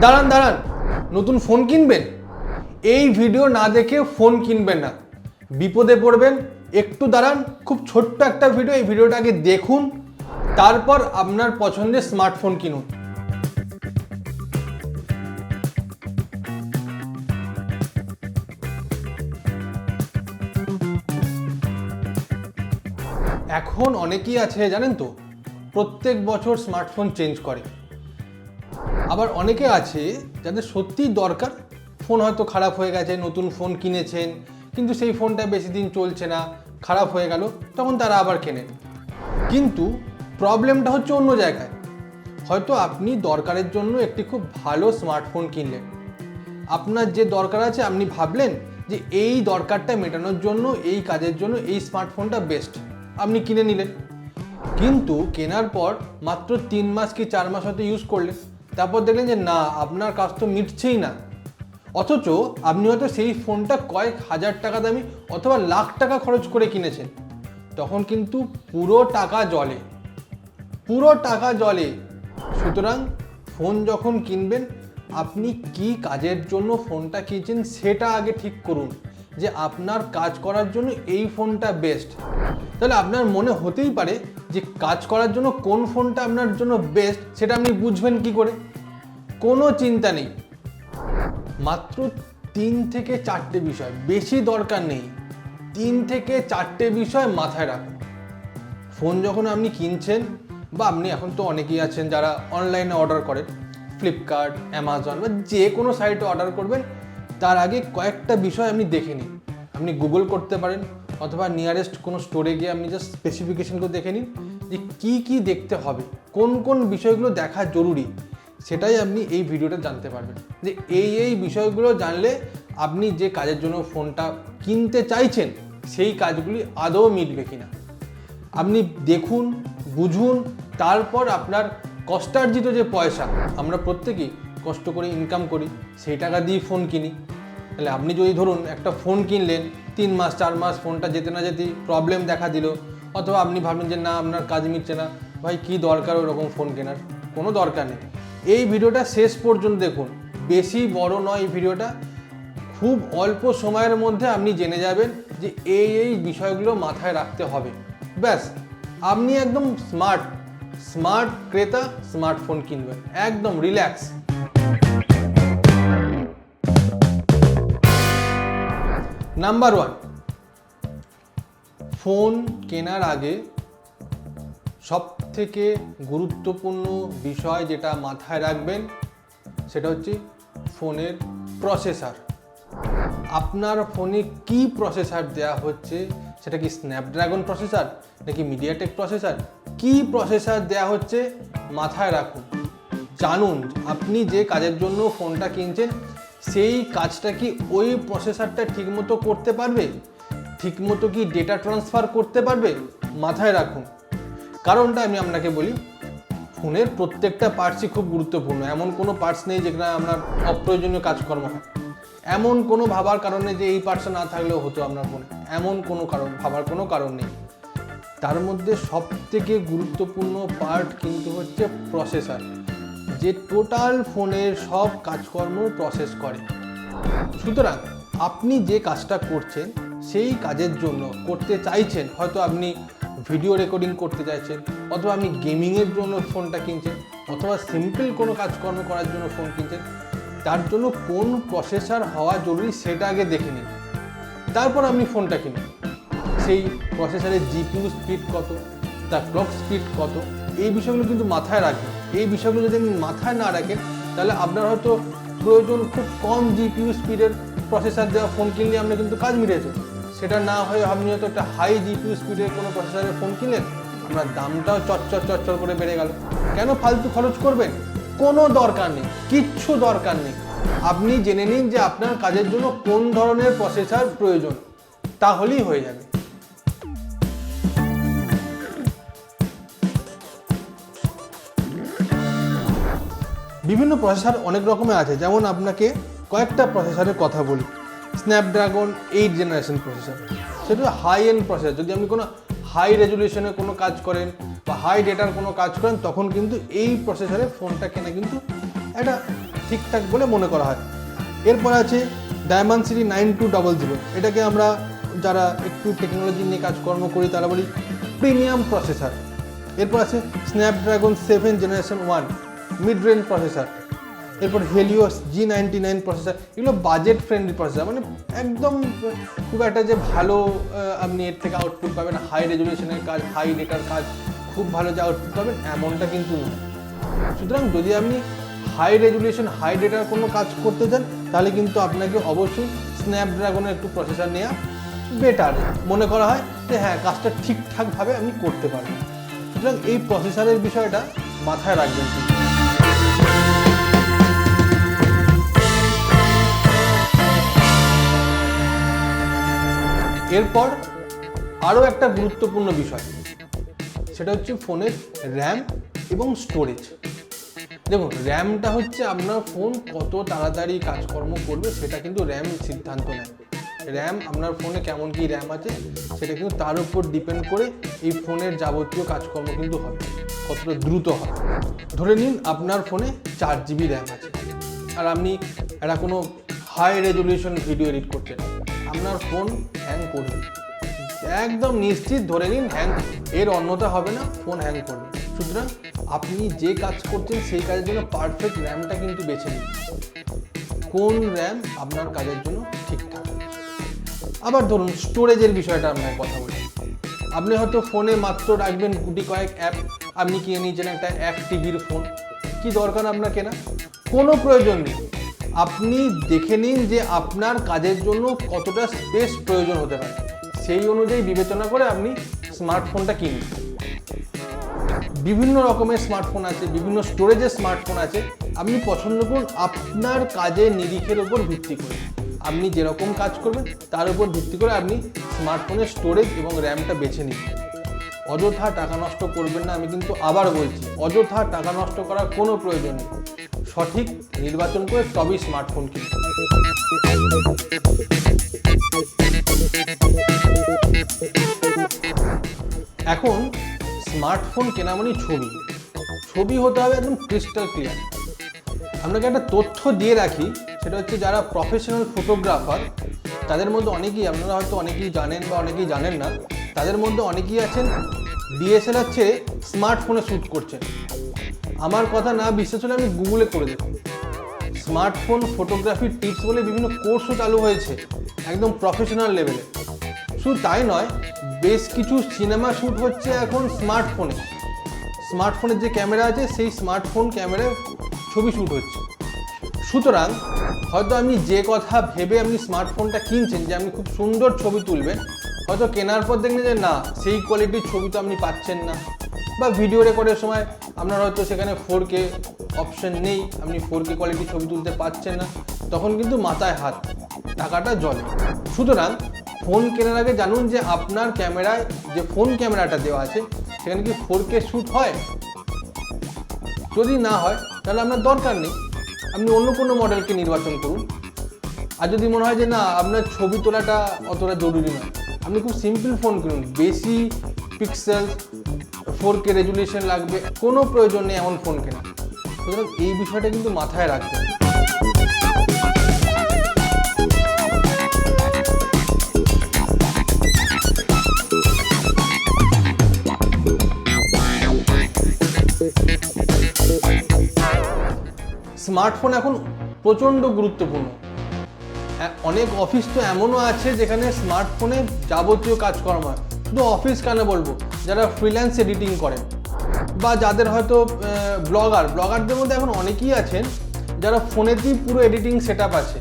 দাঁড়ান দাঁড়ান, নতুন ফোন কিনবেন? এই ভিডিও না দেখে ফোন কিনবেন না, বিপদে পড়বেন। একটু দাঁড়ান, খুব ছোট্ট একটা ভিডিও, এই ভিডিওটা আগে দেখুন, তারপর আপনার পছন্দের স্মার্টফোন কিনুন। এখন অনেকেই আছে জানেন তো, প্রত্যেক বছর স্মার্টফোন চেঞ্জ করে। আবার অনেকে আছে যাদের সত্যিই দরকার, ফোন হয়তো খারাপ হয়ে গেছে, নতুন ফোন কিনেছেন কিন্তু সেই ফোনটা বেশি দিন চলছে না, খারাপ হয়ে গেল, তখন তারা আবার কেনেন। কিন্তু প্রবলেমটা হচ্ছে অন্য জায়গায়। হয়তো আপনি দরকারের জন্য একটি খুব ভালো স্মার্টফোন কিনলেন, আপনার যে দরকার আছে আপনি ভাবলেন যে এই দরকারটা মেটানোর জন্য, এই কাজের জন্য এই স্মার্টফোনটা বেস্ট, আপনি কিনে নিলেন। কিন্তু কেনার পর মাত্র 3 মাস কি 4 মাস হয়তো ইউজ করলেন, তারপর দেখলেন যে না, আপনার কাজ তো মিটছেই না। অথচ আপনি হয়তো সেই ফোনটা কয়েক হাজার টাকা দামি অথবা লাখ টাকা খরচ করে কিনেছেন। তখন কিন্তু পুরো টাকা জলে, পুরো টাকা জলে। সুতরাং ফোন যখন কিনবেন, আপনি কি কাজের জন্য ফোনটা কিনছেন সেটা আগে ঠিক করুন, যে আপনার কাজ করার জন্য এই ফোনটা বেস্ট। তাহলে আপনার মনে হতেই পারে যে কাজ করার জন্য কোন ফোনটা আপনার জন্য বেস্ট, সেটা আপনি বুঝবেন কি করে? কোনো চিন্তা নেই, মাত্র 3 থেকে 4টে বিষয়, বেশি দরকার নেই, 3 থেকে 4টে বিষয় মাথায় রাখুন। ফোন যখন আপনি কিনছেন, বা আপনি এখন তো অনেকেই আছেন যারা অনলাইনে অর্ডার করেন, ফ্লিপকার্ট, অ্যামাজন বা যে কোনো সাইটে অর্ডার করবেন, তার আগে কয়েকটা বিষয় আপনি দেখে নিন। আপনি গুগল করতে পারেন অথবা নিয়ারেস্ট কোনো স্টোরে গিয়ে আপনি জাস্ট স্পেসিফিকেশনগুলো দেখে নিন যে কী কী দেখতে হবে, কোন কোন বিষয়গুলো দেখা জরুরি, সেটাই আপনি এই ভিডিওটা জানতে পারবেন। যে এই বিষয়গুলো জানলে আপনি যে কাজের জন্য ফোনটা কিনতে চাইছেন সেই কাজগুলি আদৌ মিটবে কিনা আপনি দেখুন, বুঝুন। তারপর আপনার কষ্টার্জিত যে পয়সা, আমরা প্রত্যেকেই কষ্ট করে ইনকাম করি, সেই টাকা দিয়ে ফোন কিনি। তাহলে আপনি যদি ধরুন একটা ফোন কিনলেন, 3 মাস 4 মাস ফোনটা যেতে না যেতেই প্রবলেম দেখা দিল, অথবা আপনি ভাবলেন যে না, আপনার কাজ মিটছে না, ভাই কী দরকার ওরকম ফোন কেনার, কোনো দরকার নেই। এই ভিডিওটা শেষ পর্যন্ত দেখুন, বেশি বড় নয় এই ভিডিওটা, খুব অল্প সময়ের মধ্যে আপনি জেনে যাবেন যে এই বিষয়গুলো মাথায় রাখতে হবে। ব্যাস, আপনি একদম স্মার্ট ক্রেতা, স্মার্টফোন কিনবেন, একদম রিল্যাক্স। নাম্বার 1, ফোন কেনার আগে সবথেকে গুরুত্বপূর্ণ বিষয় যেটা মাথায় রাখবেন সেটা হচ্ছে ফোনের প্রসেসর। আপনার ফোনে কি প্রসেসর দেওয়া হচ্ছে, সেটা কি স্ন্যাপড্রাগন প্রসেসর নাকি মিডিয়াটেক প্রসেসর, কি প্রসেসর দেওয়া হচ্ছে মাথায় রাখুন। জানুন আপনি যে কাজের জন্য ফোনটা কিনছেন সেই কাজটা কি ওই প্রসেসরটা ঠিকমতো করতে পারবে, ঠিকমতো কি ডেটা ট্রান্সফার করতে পারবে, মাথায় রাখুন। কারণটা আমি আপনাকে বলি, ফোনের প্রত্যেকটা পার্টসই খুব গুরুত্বপূর্ণ। এমন কোনো পার্টস নেই যেখানে আপনার অপ্রয়োজনীয় কাজকর্ম হয়, এমন কোনো ভাবার কারণে যে এই পার্টসটা না থাকলেও হতো আপনার ফোনে, এমন কোনো ভাবার কোনো কারণ নেই। তার মধ্যে সবথেকে গুরুত্বপূর্ণ পার্ট কিন্তু হচ্ছে প্রসেসর, যে টোটাল ফোনের সব কাজকর্ম প্রসেস করে। সুতরাং আপনি যে কাজটা করছেন, সেই কাজের জন্য করতে চাইছেন, হয়তো আপনি ভিডিও রেকর্ডিং করতে চাইছেন, অথবা আপনি গেমিংয়ের জন্য ফোনটা কিনছেন, অথবা সিম্পল কোনো কাজকর্ম করার জন্য ফোন কিনছেন, তার জন্য কোন প্রসেসর হওয়া জরুরি সেটা আগে দেখে নিন, তারপর আপনি ফোনটা কিনুন। সেই প্রসেসরের জিপিইউ স্পিড কত, তার ক্লক স্পিড কত, এই বিষয়গুলো কিন্তু মাথায় রাখবেন। এই বিষয়গুলো যদি আপনি মাথায় না রাখেন, তাহলে আপনার হয়তো প্রয়োজন খুব কম জিপিইউ স্পিডের প্রসেসর দেওয়া ফোন কিনলে আপনি কিন্তু কাজ মিটেছে, সেটা না হয়ে আপনি হয়তো একটা হাই জিপিইউ স্পিডের কোনো প্রসেসরের ফোন কিনলেন, আপনার দামটাও চচ্চর করে বেড়ে গেল। কেন ফালতু খরচ করবেন? কোনো দরকার নেই, কিচ্ছু দরকার নেই। আপনি জেনে নিন যে আপনার কাজের জন্য কোন ধরনের প্রসেসর প্রয়োজন, তাহলেই হয়ে যাবে। বিভিন্ন প্রসেসর অনেক রকমের আছে, যেমন আপনাকে কয়েকটা প্রসেসরের কথা বলি। স্ন্যাপড্রাগন 8 জেনারেশন প্রসেসর, সেটা হাই এন্ড প্রসেসর। যদি আপনি কোনো হাই রেজুলেশনে কোনো কাজ করেন বা হাই ডেটার কোনো কাজ করেন, তখন কিন্তু এই প্রসেসরে ফোনটা কেনা কিন্তু একটা ঠিকঠাক বলে মনে করা হয়। এরপর আছে Dimensity 9200, এটাকে আমরা যারা একটু টেকনোলজি নিয়ে কাজকর্ম করি তারা বলি প্রিমিয়াম প্রসেসর। এরপর আছে Snapdragon 7 generation 1 mid range processor. এরপর হেলিওস G99 প্রসেসর, এগুলো বাজেট ফ্রেন্ডলি প্রসেসর, মানে একদম খুব একটা যে ভালো আপনি এর থেকে আউটপুট পাবেন, হাই রেজুলেশনের কাজ, হাই ডেটার কাজ খুব ভালো যে আউটপুট পাবেন এমনটা কিন্তু নয়। সুতরাং যদি আপনি হাই রেজুলেশন হাই ডেটার কোনো কাজ করতে চান তাহলে কিন্তু আপনাকে অবশ্যই স্ন্যাপড্রাগনের একটু প্রসেসর নেওয়া বেটার মনে করা হয়, যে হ্যাঁ কাজটা ঠিকঠাকভাবে আপনি করতে পারবেন। সুতরাং এই প্রসেসরের বিষয়টা মাথায় রাখবেন। এরপর আরও একটা গুরুত্বপূর্ণ বিষয়, সেটা হচ্ছে ফোনের র্যাম এবং স্টোরেজ। দেখুন, র্যামটা হচ্ছে আপনার ফোন কত তাড়াতাড়ি কাজকর্ম করবে সেটা কিন্তু র্যাম সিদ্ধান্ত নেয়। র্যাম আপনার ফোনে কেমন কি র্যাম আছে সেটা কিন্তু তার উপর ডিপেন্ড করে এই ফোনের যাবতীয় কাজকর্ম কিন্তু হবে, কতটা দ্রুত হবে। ধরে নিন আপনার ফোনে 4 GB র্যাম আছে আর আপনি একটা কোনো হাই রেজলিউশন ভিডিও এডিট করছেন, আপনার ফোন হ্যাং করবে, একদম নিশ্চিত ধরে নিন হ্যাং, এর অন্যতা হবে না, ফোন হ্যাং করবে। সুতরাং আপনি যে কাজ করছেন সেই কাজের জন্য পারফেক্ট র্যামটা কিন্তু বেছে নিন, কোন র্যাম আপনার কাজের জন্য ঠিকঠাক। আবার ধরুন স্টোরেজের বিষয়টা আমরা কথা বলি, আপনি হয়তো ফোনে মাত্র রাখবেন গুটি কয়েক অ্যাপ, আপনি কিনে নিয়েছেন একটা 1 TBর ফোন, কি দরকার আপনার কেনা, কোনো প্রয়োজন নেই। আপনি দেখে নিন যে আপনার কাজের জন্য কতটা স্পেস প্রয়োজন হতে পারে, সেই অনুযায়ী বিবেচনা করে আপনি স্মার্টফোনটা কিনুন। বিভিন্ন রকমের স্মার্টফোন আছে, বিভিন্ন স্টোরেজের স্মার্টফোন আছে, আপনি পছন্দ করুন আপনার কাজের নিরিখের উপর ভিত্তি করে। আপনি যেরকম কাজ করবেন তার উপর ভিত্তি করে আপনি স্মার্টফোনের স্টোরেজ এবং র্যামটা বেছে নিন। অযথা টাকা নষ্ট করবেন না, আমি কিন্তু আবার বলছি, অযথা টাকা নষ্ট করার কোনো প্রয়োজন নেই। সঠিক নির্বাচন করে তবেই স্মার্টফোন কিনুন। এখন স্মার্টফোন কেনা মানে ছবি হতে হবে একদম ক্রিস্টাল ক্লিয়ার। আপনাকে একটা তথ্য দিয়ে রাখি, সেটা হচ্ছে যারা প্রফেশনাল ফটোগ্রাফার তাদের মধ্যে অনেকেই, আপনারা হয়তো অনেকেই জানেন বা অনেকেই জানেন না, তাদের মধ্যে অনেকেই আছেন DSLR ছেড়ে স্মার্টফোনে শ্যুট করছেন। আমার কথা না বিশ্বাস হলে আপনি গুগলে করে দেখুন, স্মার্টফোন ফটোগ্রাফির টিপস বলে বিভিন্ন কোর্সও চালু হয়েছে একদম প্রফেশনাল লেভেলে। শুধু তাই নয়, বেশ কিছু সিনেমা শ্যুট হচ্ছে এখন স্মার্টফোনের যে ক্যামেরা আছে সেই স্মার্টফোন ক্যামেরায় ছবি শ্যুট হচ্ছে। সুতরাং হয়তো আপনি যে কথা ভেবে আপনি স্মার্টফোনটা কিনছেন যে আপনি খুব সুন্দর ছবি তুলবেন, হয়তো কেনার পর দেখলেন যে না, সেই কোয়ালিটির ছবি তো আপনি পাচ্ছেন না, বা ভিডিও রেকর্ডের সময় আপনার হয়তো সেখানে 4K অপশন নেই, আপনি 4K কোয়ালিটির ছবি তুলতে পারছেন না, তখন কিন্তু মাথায় হাত, টাকাটা জলে। সুতরাং ফোন কেনার আগে জানুন যে আপনার ক্যামেরায় যে ফোন ক্যামেরাটা দেওয়া আছে সেখানে কি 4K শ্যুট হয়। যদি না হয় তাহলে আপনার দরকার নেই, আপনি অন্য কোনো মডেলকে নির্বাচন করুন। আর যদি মনে হয় যে না, আপনার ছবি তোলাটা অতটা জরুরি নয়, আপনি খুব সিম্পল ফোন কিনুন, বেশি পিক্সেল 4K রেজুলেশন লাগবে কোনো প্রয়োজন নেই এমন ফোন কেনা। সুতরাং এই বিষয়টা কিন্তু মাথায় রাখবেন। স্মার্টফোন এখন প্রচণ্ড গুরুত্বপূর্ণ। অনেক অফিস তো এমনও আছে যেখানে স্মার্টফোনে যাবতীয় কাজকর্ম হয়। শুধু অফিস কেন বলবো, যারা ফ্রিল্যান্স এডিটিং করেন বা যাদের হয়তো ব্লগারদের মধ্যে এখন অনেকেই আছেন যারা ফোনেতেই পুরো এডিটিং সেটআপ আছে,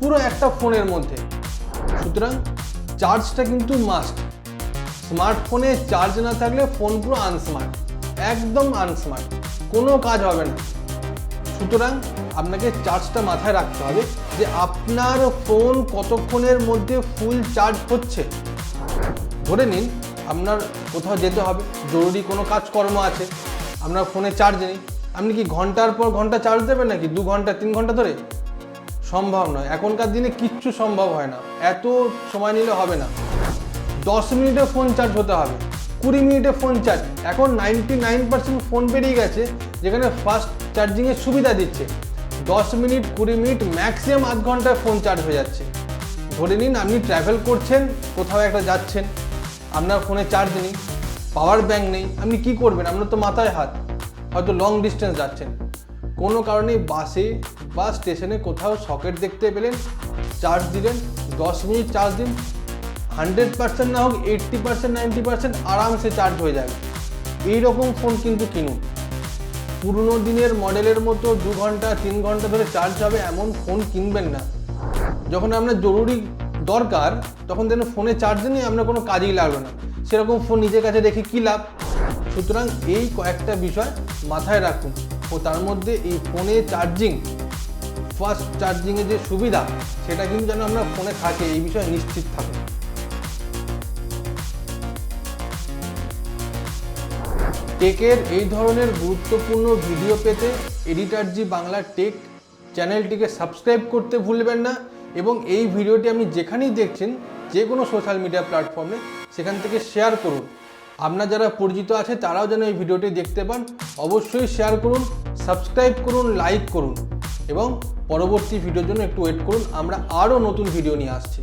পুরো একটা ফোনের মধ্যে। সুতরাং চার্জটা কিন্তু মাস্ট। স্মার্টফোনে চার্জ না থাকলে ফোন পুরো আনস্মার্ট, একদম আনস্মার্ট, কোনো কাজ হবে না। সুতরাং আপনাকে চার্জটা মাথায় রাখতে হবে যে আপনার ফোন কতক্ষণের মধ্যে ফুল চার্জ হচ্ছে। ধরে নিন আপনার কোথাও যেতে হবে, জরুরি কোনো কাজকর্ম আছে, আপনার ফোনে চার্জ নেই, আপনি কি ঘন্টার পর ঘন্টা চার্জ দেবেন নাকি 2 ঘন্টা 3 ঘন্টা ধরে? সম্ভব নয়, এখনকার দিনে কিচ্ছু সম্ভব হয় না, এত সময় নিলে হবে না। 10 মিনিটে ফোন চার্জ হতে হবে, 20 মিনিটে ফোন চার্জ। এখন 99% ফোন বেরিয়ে গেছে যেখানে ফাস্ট চার্জিংয়ের সুবিধা দিচ্ছে। 10 মিনিট 20 মিনিট ম্যাক্সিমাম আধ ঘন্টায় ফোন চার্জ হয়ে যাচ্ছে। ধরে নিন আপনি ট্রাভেল করছেন, কোথাও একটা যাচ্ছেন, আপনার ফোনে চার্জ নেই, পাওয়ার ব্যাঙ্ক নেই, আপনি কি করবেন? আপনার তো মাথায় হাত, হয়তো লং ডিস্টেন্স যাচ্ছেন, কোনো কারণে বাসে বা স্টেশনে কোথাও সকেট দেখতে পেলেন, চার্জ দিলেন, 10 মিনিট চার্জ দিন, 100% না হোক 80% 90% আরামসে চার্জ হয়ে যাবে। এইরকম ফোন কিন্তু কিনুন। পুরনো দিনের মডেলের মতো 2 ঘন্টা 3 ঘন্টা ধরে চার্জ হবে এমন ফোন কিনবেন না। যখন আপনার জরুরি দরকার তখন দেখুন ফোনে চার্জ নেই, আপনার কোনো কাজেই লাগলো না, সেরকম ফোন নিজের কাছে রেখে কী লাভ? সুতরাং এই কয়েকটা বিষয় মাথায় রাখুন। ও তার মধ্যে এই ফোনে চার্জিং, ফাস্ট চার্জিংয়ের যে সুবিধা সেটা কিন্তু যেন আপনার ফোনে থাকে, এই বিষয়ে নিশ্চিত থাকুন। টেকের এই ধরনের গুরুত্বপূর্ণ ভিডিও পেতে এডিটর জি বাংলা টেক চ্যানেলটিকে সাবস্ক্রাইব করতে ভুলবেন না, এবং এই ভিডিওটি আপনি যেখানেই দেখছেন যে কোনো সোশ্যাল মিডিয়া প্ল্যাটফর্মে সেখান থেকে শেয়ার করুন। আপনার যারা পরিচিত আছে তারাও যেন এই ভিডিওটি দেখতে পান। অবশ্যই শেয়ার করুন, সাবস্ক্রাইব করুন, লাইক করুন এবং পরবর্তী ভিডিওর জন্য একটু ওয়েট করুন, আমরা আরও নতুন ভিডিও নিয়ে আসছি।